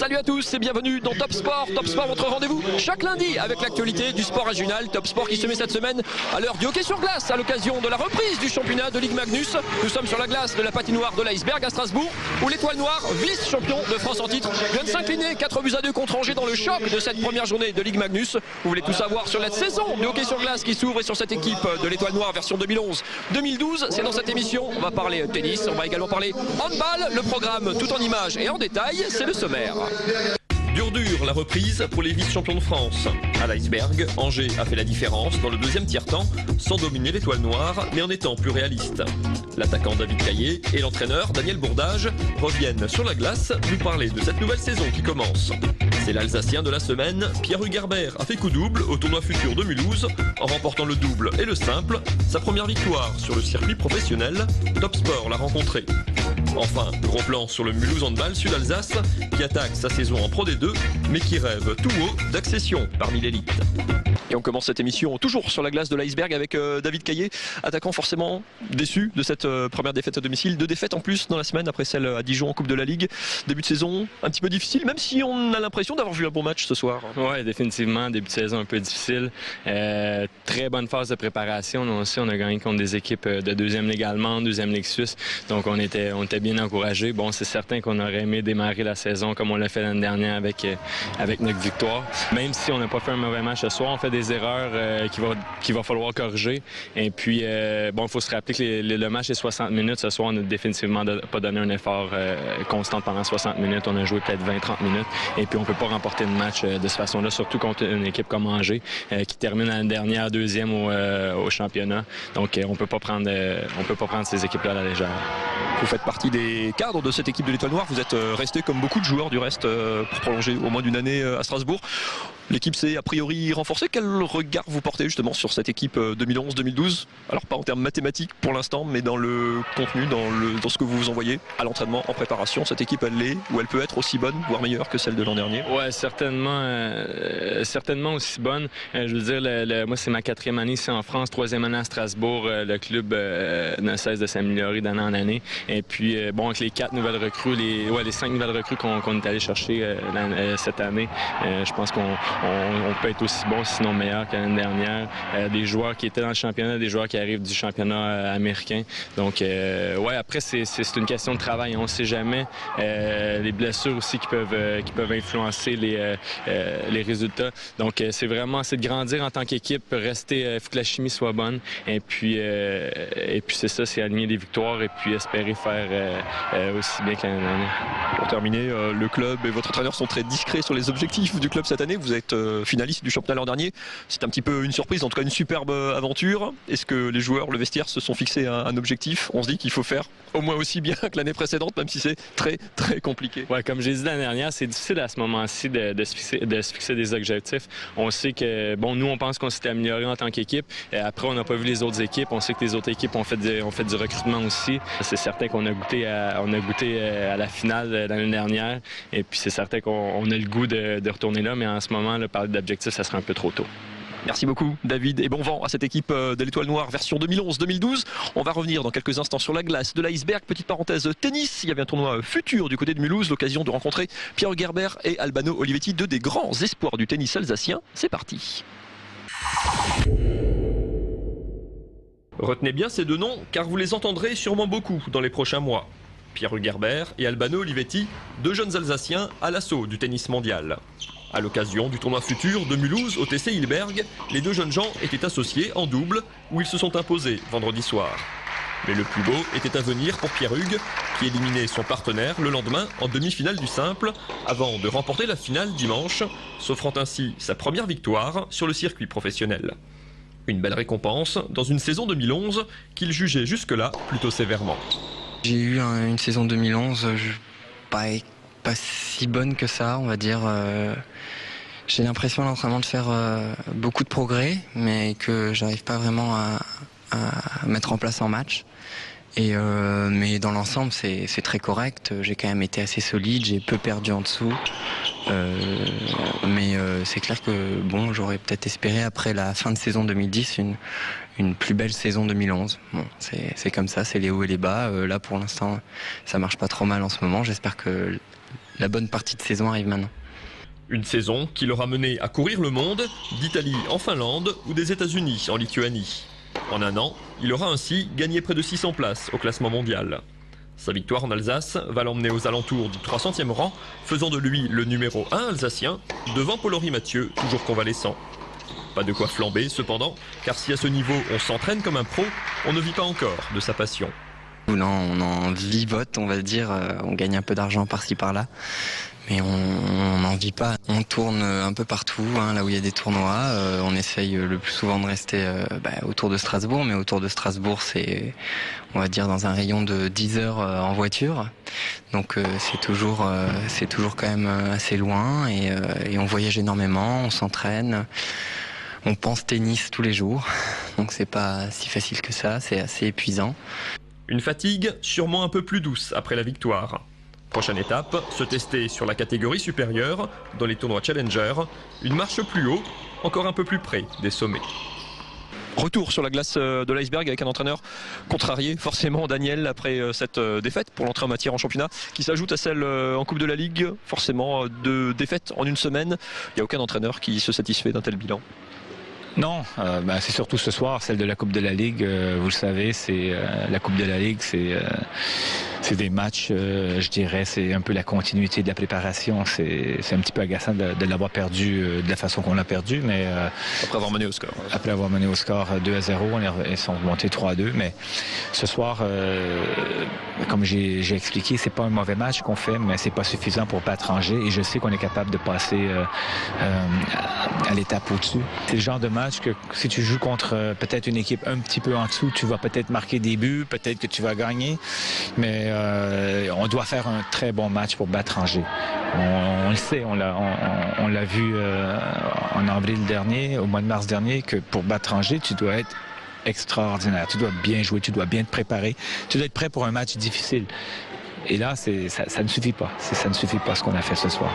Salut à tous et bienvenue dans Top Sport. Top Sport, votre rendez-vous chaque lundi avec l'actualité du sport régional. Top Sport qui se met cette semaine à l'heure du hockey sur glace à l'occasion de la reprise du championnat de Ligue Magnus. Nous sommes sur la glace de la patinoire de l'Iceberg à Strasbourg où l'Étoile Noire, vice-champion de France en titre, vient de s'incliner 4-2 contre Angers dans le choc de cette première journée de Ligue Magnus. Vous voulez tout savoir sur la saison du hockey sur glace qui s'ouvre et sur cette équipe de l'Étoile Noire version 2011-2012. C'est dans cette émission, on va parler tennis, on va également parler handball, le programme tout en images et en détail, c'est le sommaire. Dur, la reprise pour les vice-champions de France. À l'Iceberg, Angers a fait la différence dans le deuxième tiers-temps, sans dominer l'Étoile Noire, mais en étant plus réaliste. L'attaquant David Caillé et l'entraîneur Daniel Bourdage reviennent sur la glace nous parler de cette nouvelle saison qui commence. C'est l'Alsacien de la semaine, Pierre-Hugues Herbert a fait coup double au tournoi futur de Mulhouse, en remportant le double et le simple, sa première victoire sur le circuit professionnel. Top Sport l'a rencontré. Enfin, gros plan sur le Mulhouse Handball Sud-Alsace qui attaque sa saison en Pro D2 mais qui rêve tout haut d'accession parmi l'élite. Et on commence cette émission toujours sur la glace de l'Iceberg avec David Caillé, attaquant forcément déçu de cette première défaite à domicile. 2 défaites en plus dans la semaine après celle à Dijon en Coupe de la Ligue. Début de saison un petit peu difficile, même si on a l'impression d'avoir vu un bon match ce soir. Oui, définitivement, début de saison un peu difficile. Très bonne phase de préparation. Nous aussi, on a gagné contre des équipes de deuxième ligue allemande, deuxième ligue suisse. Donc on était bien encouragés. Bon, c'est certain qu'on aurait aimé démarrer la saison comme on l'a fait l'année dernière avec notre victoire. Même si on n'a pas fait un mauvais match ce soir, on fait des erreurs qu'il va falloir corriger. Et puis, bon, il faut se rappeler que le match est 60 minutes. Ce soir, on n'a définitivement pas donné un effort constant pendant 60 minutes. On a joué peut-être 20-30 minutes. Et puis, on ne peut pas remporter le match de cette façon-là, surtout contre une équipe comme Angers, qui termine l'année dernière deuxième au championnat. Donc, on ne peut pas prendre ces équipes-là à la légère. Vous faites partie des cadres de cette équipe de l'Étoile Noire. Vous êtes resté comme beaucoup de joueurs du reste pour prolonger au moins d'une année à Strasbourg. L'équipe s'est a priori renforcée. Quel regard vous portez justement sur cette équipe 2011-2012? Alors pas en termes mathématiques pour l'instant, mais dans le contenu, dans ce que vous vous envoyez à l'entraînement, en préparation. Cette équipe, elle l'est ou elle peut être aussi bonne, voire meilleure que celle de l'an dernier? Oui, certainement aussi bonne. Je veux dire, moi c'est ma 4e année ici en France, 3e année à Strasbourg. Le club ne cesse de s'améliorer d'année en année. Et puis, bon, avec les 4 nouvelles recrues, les 5 nouvelles recrues qu'on est allé chercher cette année, je pense qu'on peut être aussi bon, sinon meilleur que l'année dernière. Des joueurs qui étaient dans le championnat, des joueurs qui arrivent du championnat américain. Donc, ouais, après, c'est une question de travail. On ne sait jamais. Les blessures aussi qui peuvent influencer les résultats. Donc, c'est de grandir en tant qu'équipe, rester, il faut que la chimie soit bonne. Et puis c'est ça, c'est aligner des victoires et puis espérer faire aussi bien que l'année dernière. Pour terminer, le club et votre entraîneur sont très discrets sur les objectifs du club cette année. Vous êtes finaliste du championnat l'an dernier. C'est un petit peu une surprise, en tout cas une superbe aventure. Est-ce que les joueurs, le vestiaire, se sont fixés un objectif? On se dit qu'il faut faire au moins aussi bien que l'année précédente, même si c'est très très compliqué. Ouais, comme j'ai dit l'année dernière, c'est difficile à ce moment-ci de se fixer des objectifs. On sait que, bon, nous, on pense qu'on s'est amélioré en tant qu'équipe. Après, on n'a pas vu les autres équipes. On sait que les autres équipes ont fait du recrutement aussi. C'est certain qu'on a goûté à la finale l'année dernière. Et puis, c'est certain qu'on a le goût de retourner là. Mais en ce moment, là, parler d'objectifs, ça serait un peu trop tôt. Merci beaucoup David et bon vent à cette équipe de l'Étoile Noire version 2011-2012. On va revenir dans quelques instants sur la glace de l'Iceberg. Petite parenthèse tennis, il y avait un tournoi futur du côté de Mulhouse, l'occasion de rencontrer Pierre-Hugues Herbert et Albano Olivetti, 2 des grands espoirs du tennis alsacien. C'est parti. Retenez bien ces 2 noms car vous les entendrez sûrement beaucoup dans les prochains mois. Pierre-Hugues Herbert et Albano Olivetti, 2 jeunes Alsaciens à l'assaut du tennis mondial. À l'occasion du tournoi futur de Mulhouse au TC Hilberg, les 2 jeunes gens étaient associés en double où ils se sont imposés vendredi soir. Mais le plus beau était à venir pour Pierre-Hugues qui éliminait son partenaire le lendemain en demi-finale du simple avant de remporter la finale dimanche, s'offrant ainsi sa première victoire sur le circuit professionnel. Une belle récompense dans une saison 2011 qu'il jugeait jusque-là plutôt sévèrement. J'ai eu une saison 2011 pas si bonne que ça, on va dire. J'ai l'impression à l'entraînement de faire beaucoup de progrès, mais que j'arrive pas vraiment à mettre en place en match. Mais dans l'ensemble, c'est très correct. J'ai quand même été assez solide, j'ai peu perdu en dessous. Mais c'est clair que bon, j'aurais peut-être espéré après la fin de saison 2010 une plus belle saison 2011. Bon, c'est comme ça, c'est les hauts et les bas. Là, pour l'instant, ça marche pas trop mal en ce moment. J'espère que la bonne partie de saison arrive maintenant. Une saison qui l'aura mené à courir le monde, d'Italie en Finlande ou des États-Unis en Lituanie. En un an, il aura ainsi gagné près de 600 places au classement mondial. Sa victoire en Alsace va l'emmener aux alentours du 300e rang, faisant de lui le numéro 1 alsacien, devant Paul-Henri Mathieu, toujours convalescent. Pas de quoi flamber cependant, car si à ce niveau on s'entraîne comme un pro, on ne vit pas encore de sa passion. Là, on en vivote, on va dire, on gagne un peu d'argent par-ci par-là. Mais on n'en vit pas. On tourne un peu partout, là où il y a des tournois. On essaye le plus souvent de rester autour de Strasbourg, mais autour de Strasbourg, c'est, on va dire, dans un rayon de 10 heures en voiture. Donc c'est toujours quand même assez loin et on voyage énormément, on s'entraîne. On pense tennis tous les jours, donc c'est pas si facile que ça, c'est assez épuisant. Une fatigue sûrement un peu plus douce après la victoire. Prochaine étape, se tester sur la catégorie supérieure, dans les tournois Challenger, une marche plus haut, encore un peu plus près des sommets. Retour sur la glace de l'iceberg avec un entraîneur contrarié, forcément Daniel, après cette défaite pour l'entrée en matière en championnat, qui s'ajoute à celle en Coupe de la Ligue, forcément de défaites en une semaine. Il n'y a aucun entraîneur qui se satisfait d'un tel bilan. Non, c'est surtout ce soir, celle de la Coupe de la Ligue. Vous le savez, c'est la Coupe de la Ligue, c'est des matchs, je dirais, c'est un peu la continuité de la préparation. C'est un petit peu agaçant de l'avoir perdu de la façon qu'on l'a perdu, mais après avoir mené au score. Après avoir mené au score 2-0, ils sont remontés 3-2. Mais ce soir, comme j'ai expliqué, c'est pas un mauvais match qu'on fait, mais c'est pas suffisant pour battre Angers. Et je sais qu'on est capable de passer à l'étape au-dessus. C'est le genre de match que si tu joues contre peut-être une équipe un petit peu en dessous, tu vas peut-être marquer des buts, peut-être que tu vas gagner, mais on doit faire un très bon match pour battre Angers. On le sait, on l'a vu en avril dernier, au mois de mars dernier, que pour battre Angers, tu dois être extraordinaire, tu dois bien jouer, tu dois bien te préparer, tu dois être prêt pour un match difficile. Et là, ça ne suffit pas. Ça ne suffit pas ce qu'on a fait ce soir.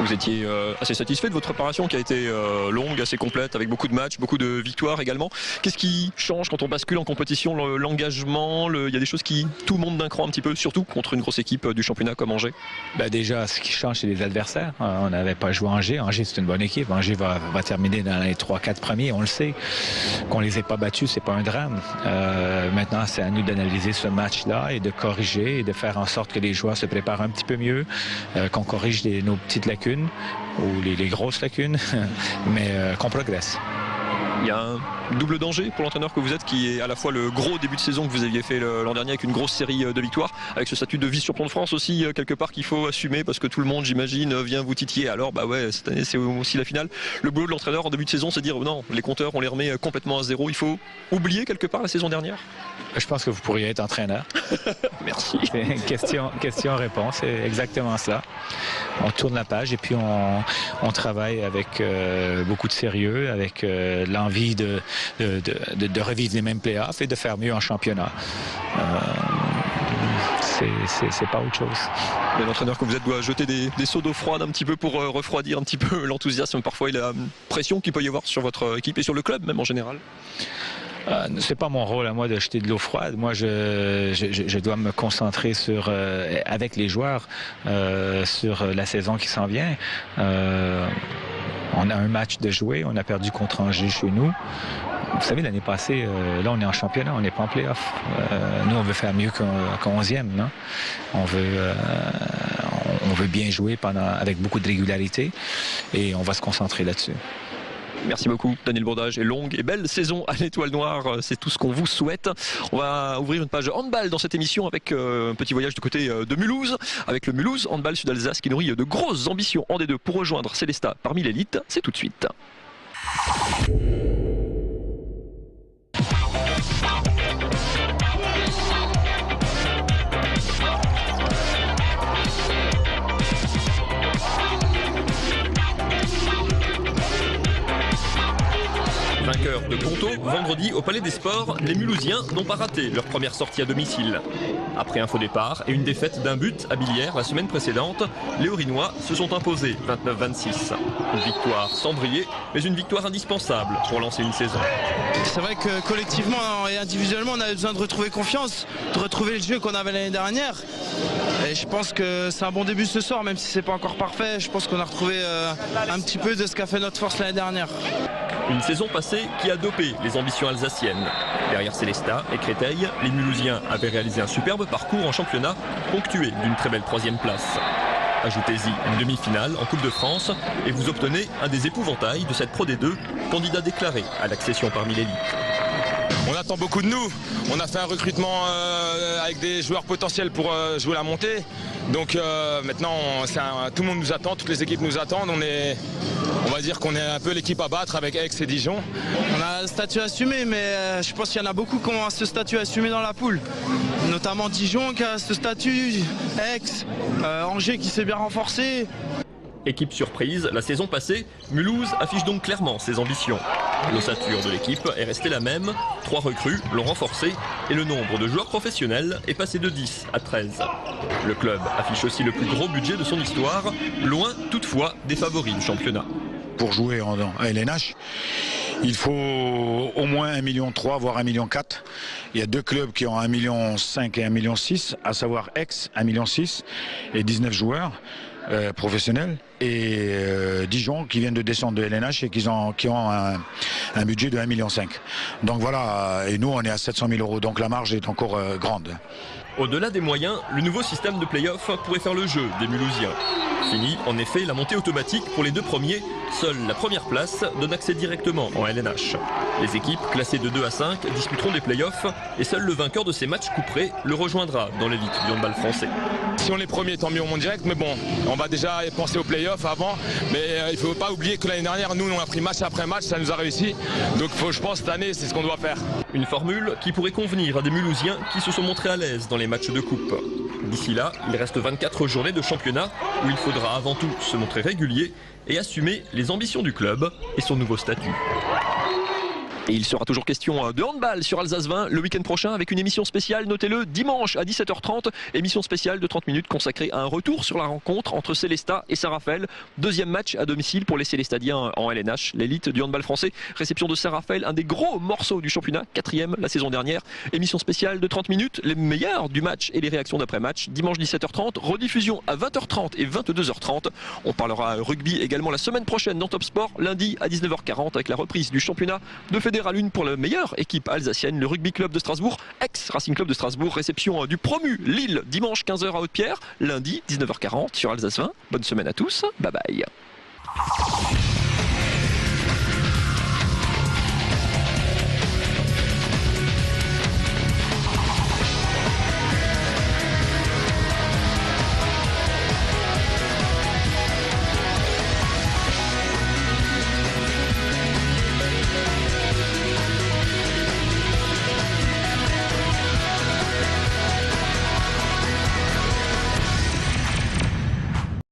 Vous étiez assez satisfait de votre préparation qui a été longue, assez complète, avec beaucoup de matchs, beaucoup de victoires également. Qu'est-ce qui change quand on bascule en compétition? L'engagement, il y a des choses qui tout monte d'un cran un petit peu, surtout contre une grosse équipe du championnat comme Angers. Déjà, ce qui change, c'est les adversaires. On n'avait pas joué Angers. Angers, c'est une bonne équipe. Angers va terminer dans les 3-4 premiers, on le sait. Qu'on les ait pas battus, c'est pas un drame. Maintenant, c'est à nous d'analyser ce match-là et de corriger et de faire en sorte que les joueurs se préparent un petit peu mieux, qu'on corrige nos petites lacunes ou les grosses lacunes, mais qu'on progresse. Il y a un double danger pour l'entraîneur que vous êtes, qui est à la fois le gros début de saison que vous aviez fait l'an dernier avec une grosse série de victoires, avec ce statut de vice-champion de France aussi, quelque part qu'il faut assumer parce que tout le monde, j'imagine, vient vous titiller. Alors cette année c'est aussi la finale. Le boulot de l'entraîneur en début de saison, c'est de dire non, les compteurs on les remet complètement à zéro. Il faut oublier quelque part la saison dernière. Je pense que vous pourriez être entraîneur. Merci. Question-réponse, c'est exactement cela. On tourne la page et puis on travaille avec beaucoup de sérieux, avec l'envie de revivre les mêmes playoffs et de faire mieux en championnat. C'est pas autre chose. L'entraîneur que vous êtes doit jeter des seaux d'eau froide un petit peu pour refroidir un petit peu l'enthousiasme parfois et la pression qu'il peut y avoir sur votre équipe et sur le club même en général. C'est pas mon rôle à moi de jeter de l'eau froide. Moi, je dois me concentrer avec les joueurs sur la saison qui s'en vient. On a un match de jouer. On a perdu contre Angers chez nous. Vous savez, l'année passée, là, on est en championnat, on n'est pas en play-off. Nous, on veut faire mieux qu'en 11e. Non? On veut bien jouer avec beaucoup de régularité et on va se concentrer là-dessus. Merci beaucoup Daniel Bourdage et longue et belle saison à l'Étoile Noire, c'est tout ce qu'on vous souhaite. On va ouvrir une page handball dans cette émission avec un petit voyage du côté de Mulhouse, avec le Mulhouse Handball Sud-Alsace qui nourrit de grosses ambitions en D2 pour rejoindre Célestat parmi l'élite. C'est tout de suite. Vainqueur de Ponto, vendredi au Palais des Sports, les Mulhousiens n'ont pas raté leur première sortie à domicile. Après un faux départ et une défaite d'un but à Billières la semaine précédente, les Haurinois se sont imposés 29-26. Une victoire sans briller, mais une victoire indispensable pour lancer une saison. C'est vrai que collectivement et individuellement, on avait besoin de retrouver confiance, de retrouver le jeu qu'on avait l'année dernière. Et je pense que c'est un bon début ce soir, même si c'est pas encore parfait. Je pense qu'on a retrouvé un petit peu de ce qu'a fait notre force l'année dernière. Une saison passée qui a dopé les ambitions alsaciennes. Derrière Célestat et Créteil, les Mulhousiens avaient réalisé un superbe parcours en championnat, ponctué d'une très belle 3e place. Ajoutez-y une demi-finale en Coupe de France et vous obtenez un des épouvantails de cette Pro D2, candidat déclaré à l'accession parmi l'élite. On attend beaucoup de nous. On a fait un recrutement avec des joueurs potentiels pour jouer la montée. Donc maintenant, tout le monde nous attend, toutes les équipes nous attendent. On va dire qu'on est un peu l'équipe à battre avec Aix et Dijon. On a un statut assumé, mais je pense qu'il y en a beaucoup qui ont ce statut assumé dans la poule. Notamment Dijon qui a ce statut, Aix, Angers qui s'est bien renforcé. Équipe surprise, la saison passée, Mulhouse affiche donc clairement ses ambitions. L'ossature de l'équipe est restée la même, 3 recrues l'ont renforcée et le nombre de joueurs professionnels est passé de 10 à 13. Le club affiche aussi le plus gros budget de son histoire, loin toutefois des favoris du championnat. Pour jouer à LNH, il faut au moins 1,3 million, voire 1,4 million. Il y a 2 clubs qui ont 1,5 million et 1,6 million, à savoir Aix, 1,6 million et 19 joueurs. Professionnels et Dijon qui viennent de descendre de LNH et qui ont un budget de 1,5 million. Donc voilà, et nous on est à 700 000 €, donc la marge est encore grande. Au-delà des moyens, le nouveau système de play-off pourrait faire le jeu des Mulhousiens. Fini en effet la montée automatique pour les 2 premiers, seule la première place donne accès directement en LNH. Les équipes classées de 2 à 5 disputeront des play-offs et seul le vainqueur de ces matchs couperés le rejoindra dans l'élite du handball français. Si on est premier, tant mieux, on monte direct, mais bon, on va déjà penser aux play-offs avant. Mais il ne faut pas oublier que l'année dernière, nous, on a pris match après match, ça nous a réussi. Donc je pense cette année, c'est ce qu'on doit faire. Une formule qui pourrait convenir à des Mulhousiens qui se sont montrés à l'aise dans les matchs de coupe. D'ici là, il reste 24 journées de championnat où il faudra avant tout se montrer régulier et assumer les ambitions du club et son nouveau statut. Et il sera toujours question de handball sur Alsace 20 le week-end prochain avec une émission spéciale, notez-le, dimanche à 17h30. Émission spéciale de 30 minutes consacrée à un retour sur la rencontre entre Célestat et Saint-Raphaël. 2e match à domicile pour les Célestadiens en LNH, l'élite du handball français. Réception de Saint-Raphaël, un des gros morceaux du championnat, 4e la saison dernière. Émission spéciale de 30 minutes, les meilleurs du match et les réactions d'après-match. Dimanche 17h30, rediffusion à 20h30 et 22h30. On parlera rugby également la semaine prochaine dans Top Sport, lundi à 19h40 avec la reprise du championnat de Fédéral 1 pour la meilleure équipe alsacienne, le Rugby Club de Strasbourg, ex-Racing Club de Strasbourg. Réception du promu Lille, dimanche 15h à Haute-Pierre, lundi 19h40 sur Alsace 20. Bonne semaine à tous, bye bye.